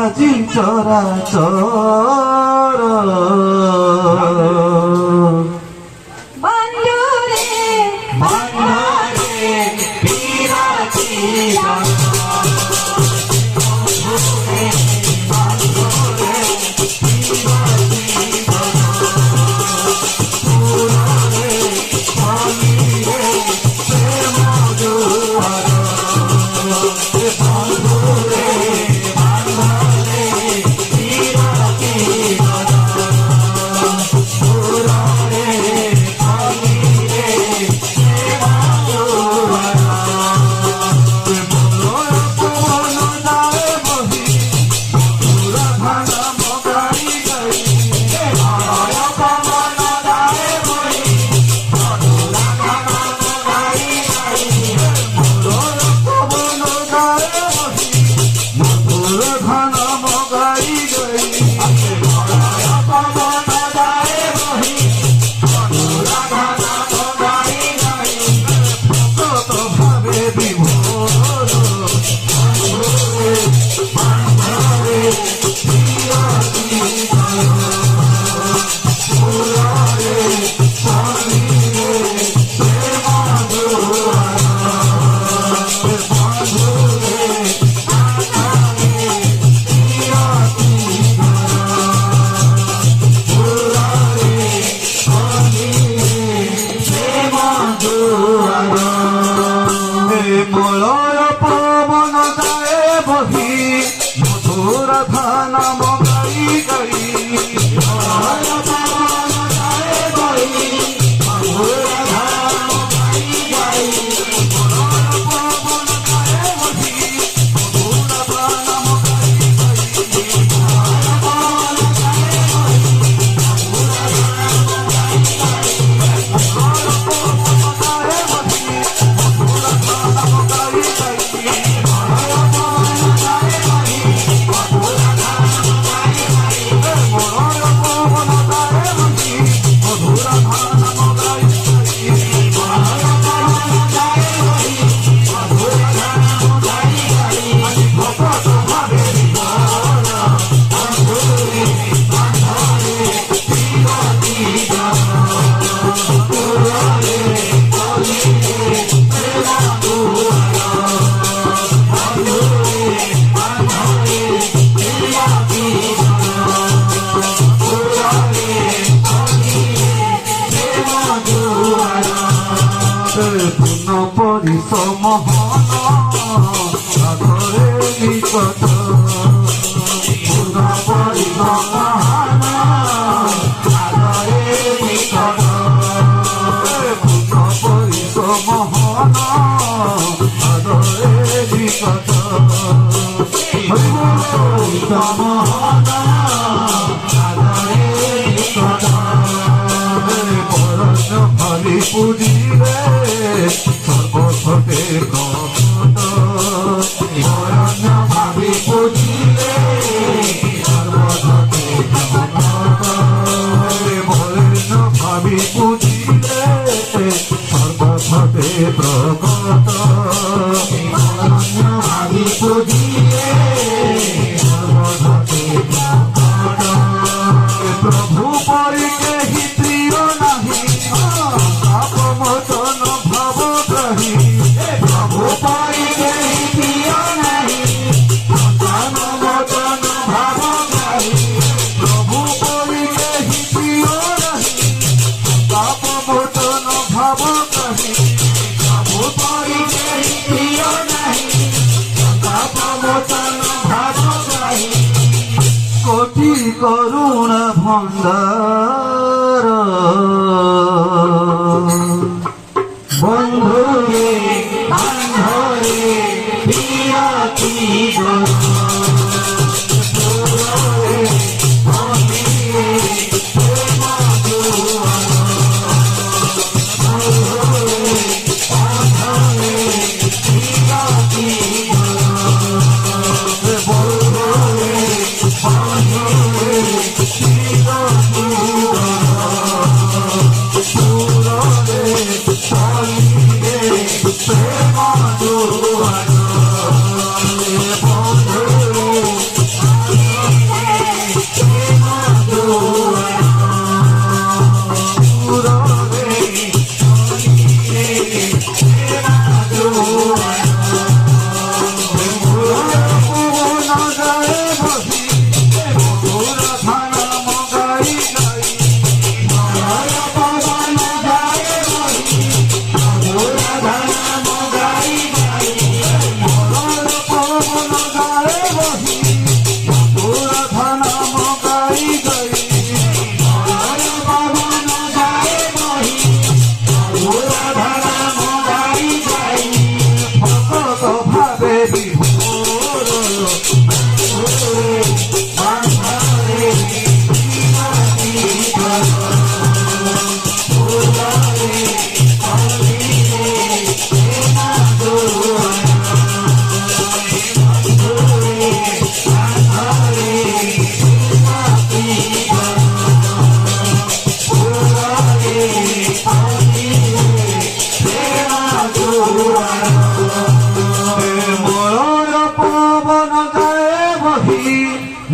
আজি চরাচর বন্ধুরে বন্ধুরে বিরাজি মলয় পবন গায়ে বহি মধুর ধান মগাই গাই মলয় পবন গায়ে বহি মধুর ধান মগাই গাই মলয় পবন গায়ে বহি মধুর ধান মগাই গাই মলয় পবন গায়ে বহি মধুর ধান মগাই গাই মলয় পবন গায়ে বহি মধুর পরিশ্রম সাগরে নিকট পরিশ্রম সাগরে নিকট পরিশ্রম সাগরে নিকট পরিশ্রম সাগরে নিকট পরশ ভাবি পুজিলে সর্বসতে কপট বরণ ভাবি পুজিলে সর্বসতে কপট বরণ ভাবি পুজিলে সর্বসতে প্রকট বরণ ভাবি পুজিলে সর্বসতে প্রকট প্রভু পরি কেহি প্রিয় মন্দার বন্ধুরে বান্ধরে প্রিয়া কি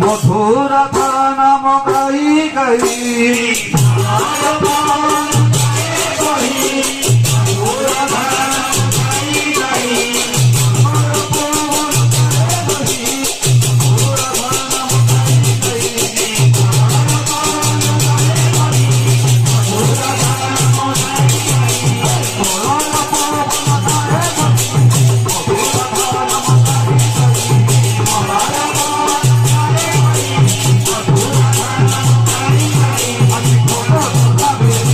মথুরা নাম গাই গাই